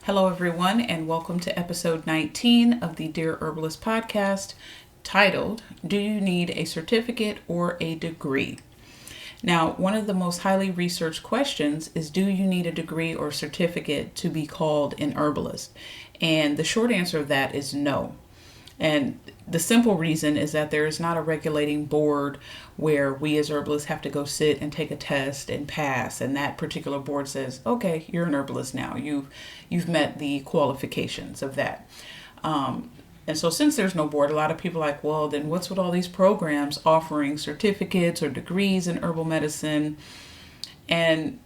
Hello, everyone, and welcome to episode 19 of the Dear Herbalist podcast, titled, Do You Need a Certificate or a Degree? Now, one of the most highly researched questions is, do you need a degree or certificate to be called an herbalist? And the short answer of that is no. And the simple reason is that there is not a regulating board where we as herbalists have to go sit and take a test and pass, and that particular board says, okay, you're an herbalist now. You've met the qualifications of that. And so since there's no board, a lot of people are like, well, then what's with all these programs offering certificates or degrees in herbal medicine? And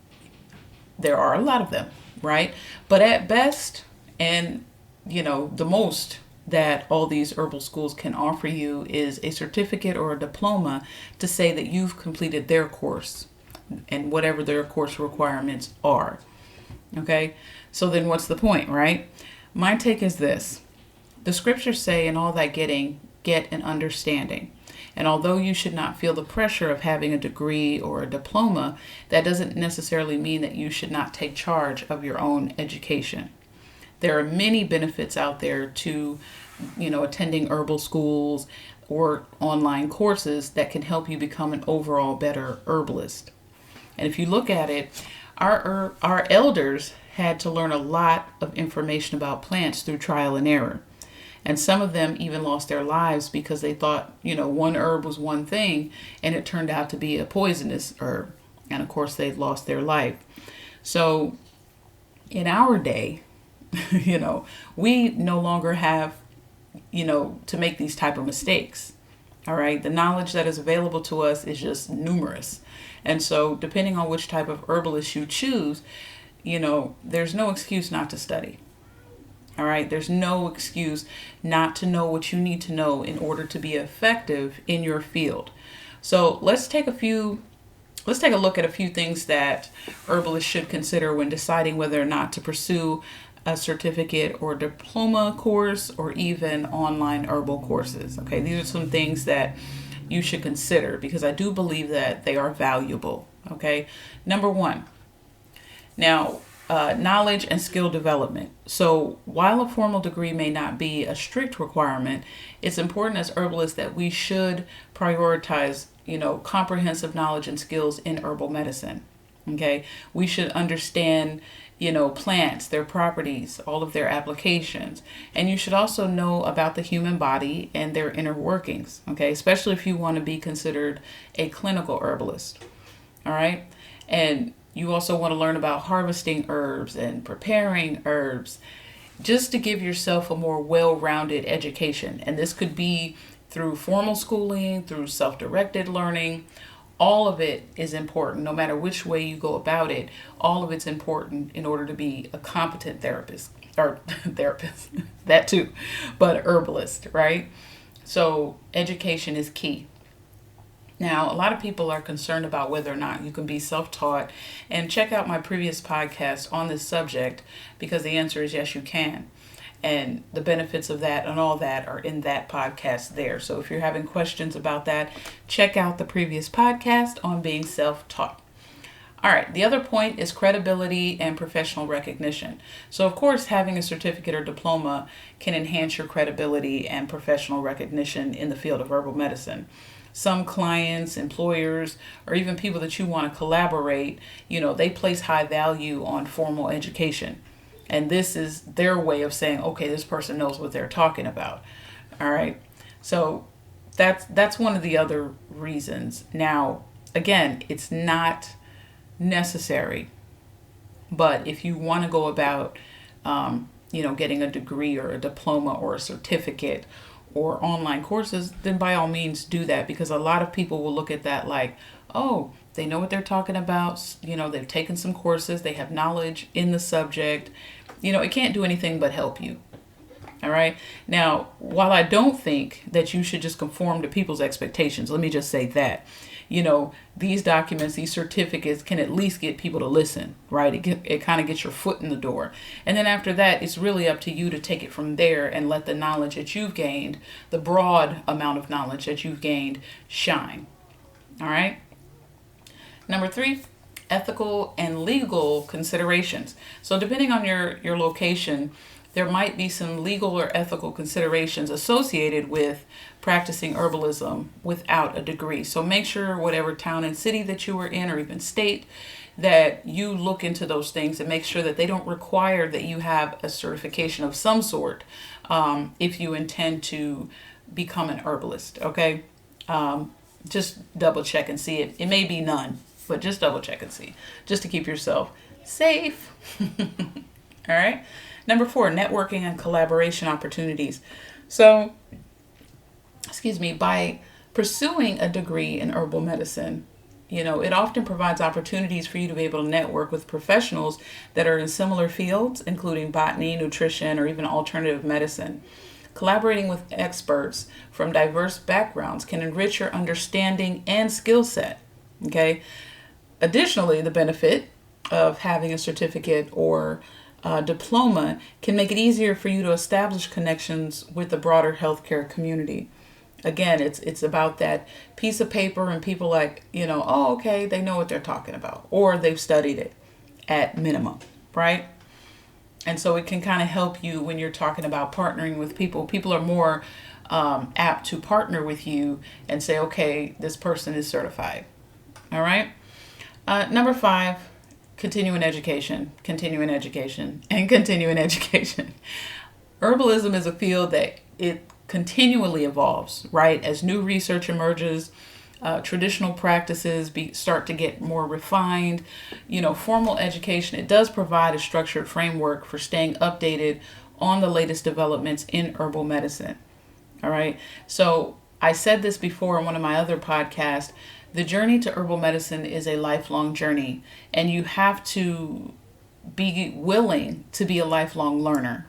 there are a lot of them, right? But at best, and the most that all these herbal schools can offer you is a certificate or a diploma to say that you've completed their course and whatever their course requirements are. Okay, so then what's the point, right? My take is this. The scriptures say, in all that getting, get an understanding. And although you should not feel the pressure of having a degree or a diploma, that doesn't necessarily mean that you should not take charge of your own education. There are many benefits out there to, attending herbal schools or online courses that can help you become an overall better herbalist. And if you look at it, our elders had to learn a lot of information about plants through trial and error. And some of them even lost their lives because they thought, one herb was one thing and it turned out to be a poisonous herb. And of course, they lost their life. So in our day, we no longer have, to make these type of mistakes. All right. The knowledge that is available to us is just numerous. And so depending on which type of herbalist you choose, there's no excuse not to study. All right. There's no excuse not to know what you need to know in order to be effective in your field. So let's take a look at a few things that herbalists should consider when deciding whether or not to pursue a certificate or diploma course or even online herbal courses. Okay, these are some things that you should consider because I do believe that they are valuable. Okay, number one, now, knowledge and skill development. So while a formal degree may not be a strict requirement, it's important as herbalists that we should prioritize comprehensive knowledge and skills in herbal medicine. Okay, we should understand plants, their properties, all of their applications. And you should also know about the human body and their inner workings, okay? Especially if you want to be considered a clinical herbalist, all right? And you also want to learn about harvesting herbs and preparing herbs, just to give yourself a more well-rounded education. And this could be through formal schooling, through self-directed learning. All of it is important, no matter which way you go about it. All of it's important in order to be a competent therapist, that too, but herbalist, right? So education is key. Now, a lot of people are concerned about whether or not you can be self-taught, and check out my previous podcast on this subject because the answer is yes, you can. And the benefits of that and all that are in that podcast there. So if you're having questions about that, check out the previous podcast on being self-taught. All right. The other point is credibility and professional recognition. So of course, having a certificate or diploma can enhance your credibility and professional recognition in the field of herbal medicine. Some clients, employers, or even people that you want to collaborate, they place high value on formal education. And this is their way of saying, okay, this person knows what they're talking about. All right. So that's one of the other reasons. Now, again, it's not necessary. But if you want to go about, getting a degree or a diploma or a certificate or online courses, then by all means do that, because a lot of people will look at that like, oh, they know what they're talking about. They've taken some courses. They have knowledge in the subject. It can't do anything but help you. All right. Now, while I don't think that you should just conform to people's expectations, let me just say that, these documents, these certificates can at least get people to listen, right? It kind of gets your foot in the door. And then after that, it's really up to you to take it from there and let the knowledge that you've gained, the broad amount of knowledge that you've gained, shine. All right. Number 3, ethical and legal considerations. So depending on your location, there might be some legal or ethical considerations associated with practicing herbalism without a degree. So make sure whatever town and city that you are in, or even state, that you look into those things and make sure that they don't require that you have a certification of some sort if you intend to become an herbalist, okay? Just double check and see it. It may be none, but just double check and see, just to keep yourself safe. All right. Number 4, networking and collaboration opportunities. So, by pursuing a degree in herbal medicine, it often provides opportunities for you to be able to network with professionals that are in similar fields, including botany, nutrition, or even alternative medicine. Collaborating with experts from diverse backgrounds can enrich your understanding and skill set. Okay. Additionally, the benefit of having a certificate or diploma can make it easier for you to establish connections with the broader healthcare community. Again, it's about that piece of paper and people like, oh, okay, they know what they're talking about, or they've studied it at minimum, right? And so it can kind of help you when you're talking about partnering with people. People are more apt to partner with you and say, okay, this person is certified. All right. Number 5, continuing education. Herbalism is a field that it continually evolves, right? As new research emerges, traditional practices start to get more refined. Formal education, it does provide a structured framework for staying updated on the latest developments in herbal medicine. All right. So I said this before in one of my other podcasts. The journey to herbal medicine is a lifelong journey, and you have to be willing to be a lifelong learner.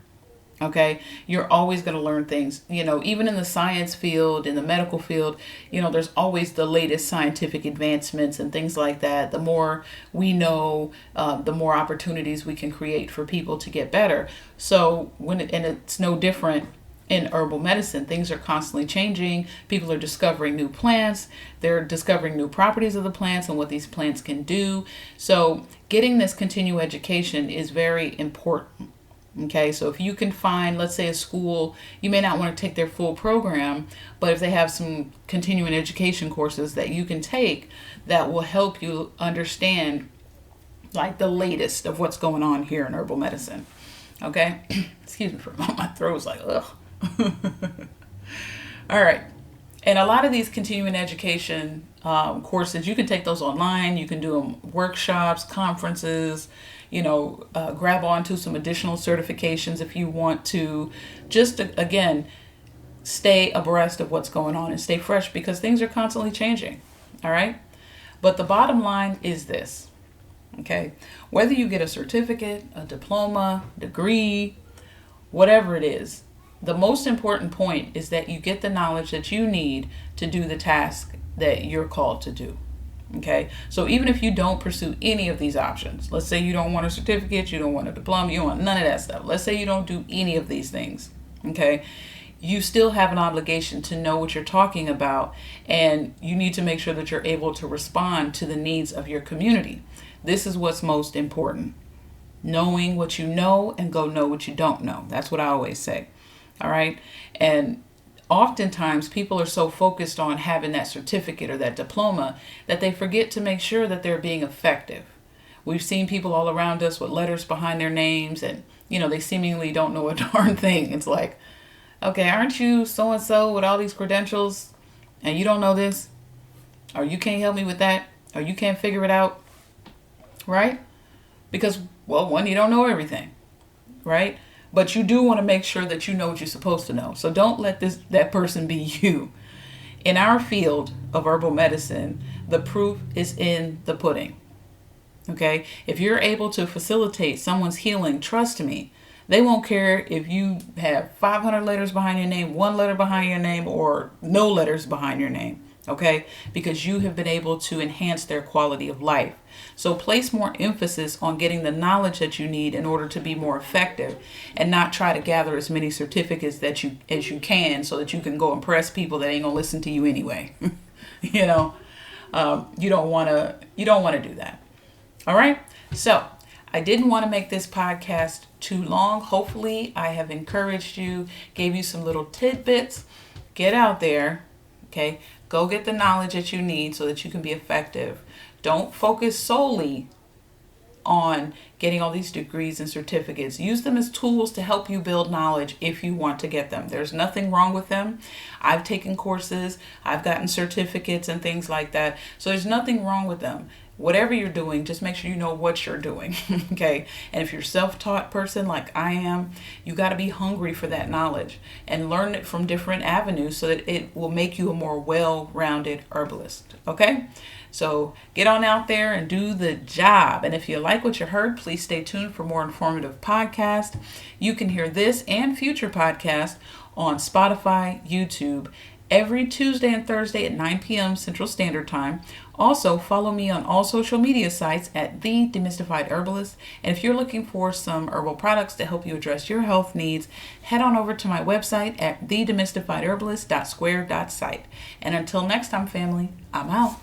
Okay, you're always going to learn things, even in the science field, in the medical field, there's always the latest scientific advancements and things like that. The more we know, the more opportunities we can create for people to get better. So it's no different in herbal medicine. Things are constantly changing. People are discovering new plants. They're discovering new properties of the plants and what these plants can do. So getting this continuing education is very important. Okay, so if you can find, let's say, a school, you may not want to take their full program, but if they have some continuing education courses that you can take that will help you understand like the latest of what's going on here in herbal medicine. Okay, excuse me for a moment, my throat's like, ugh. All right. And a lot of these continuing education courses, you can take those online. You can do them workshops, conferences, grab onto some additional certifications if you want to, just to, again, stay abreast of what's going on and stay fresh because things are constantly changing. All right. But the bottom line is this. Okay. Whether you get a certificate, a diploma, degree, whatever it is, the most important point is that you get the knowledge that you need to do the task that you're called to do. Okay, so even if you don't pursue any of these options, let's say you don't want a certificate, you don't want a diploma, you don't want none of that stuff. Let's say you don't do any of these things. Okay, you still have an obligation to know what you're talking about, and you need to make sure that you're able to respond to the needs of your community. This is what's most important. Knowing what you know and go know what you don't know. That's what I always say. All right. And oftentimes people are so focused on having that certificate or that diploma that they forget to make sure that they're being effective. We've seen people all around us with letters behind their names and, they seemingly don't know a darn thing. It's like, okay, aren't you so-and-so with all these credentials and you don't know this? Or you can't help me with that? Or you can't figure it out? Right? Because, well, one, you don't know everything. Right? But you do want to make sure that you know what you're supposed to know. So don't let that person be you. In our field of herbal medicine, the proof is in the pudding. Okay? If you're able to facilitate someone's healing, trust me, they won't care if you have 500 letters behind your name, 1 letter behind your name, or no letters behind your name. Okay? Because you have been able to enhance their quality of life. So place more emphasis on getting the knowledge that you need in order to be more effective and not try to gather as many certificates as you can so that you can go impress people that ain't gonna listen to you anyway. You don't want to do that. All right. So I didn't want to make this podcast too long. Hopefully I have encouraged you, gave you some little tidbits. Get out there. Okay. Go get the knowledge that you need so that you can be effective. Don't focus solely on getting all these degrees and certificates. Use them as tools to help you build knowledge if you want to get them. There's nothing wrong with them. I've taken courses, I've gotten certificates and things like that. So there's nothing wrong with them. Whatever you're doing, just make sure you know what you're doing. Okay. And if you're a self-taught person like I am, you got to be hungry for that knowledge and learn it from different avenues so that it will make you a more well-rounded herbalist. Okay. So get on out there and do the job. And if you like what you heard, please stay tuned for more informative podcasts. You can hear this and future podcasts on Spotify, YouTube, every Tuesday and Thursday at 9 p.m. Central Standard Time. Also, follow me on all social media sites at The Demystified Herbalist. And if you're looking for some herbal products to help you address your health needs, head on over to my website at thedemystifiedherbalist.square.site. And until next time, family, I'm out.